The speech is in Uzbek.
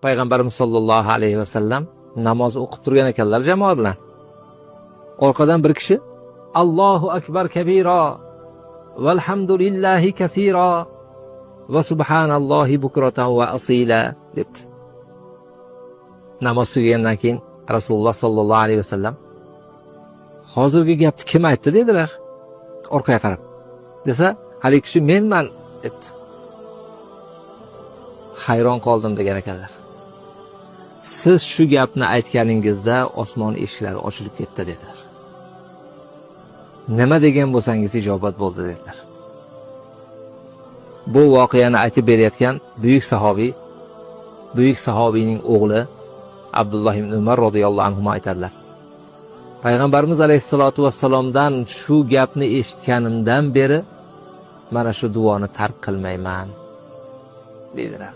Payg'ambarimiz sollallohu alayhi vasallam namoz o'qib turgan ekanlar jamoa bilan. Orqadan bir kishi Allohu akbar kabira valhamdulillahi kaseera va subhanallohi bukratan va asila debdi. Namoz tugagandan keyin Rasululloh sollallohu alayhi vasallam hozirgi gapni kim aytdi dedilar. Orqaga qarab. Desa, hali kishi menman debdi. Hayron qoldim degan ekanlar. Siz shu gapni aytganingizda osmon eshiklari ochilib ketdi dedilar. Nima degan bo'lsangiz ijobat bo'ldi dedilar. Bu voqeani aytib berayotgan buyuk sahobiyning o'g'li Abdulloh ibn Umar radhiyallohu anhu aytadilar. Payg'ambarimiz alayhisolatu vassalomdan shu gapni eshitganimdan beri mana shu duoni tark qilmayman dedilar.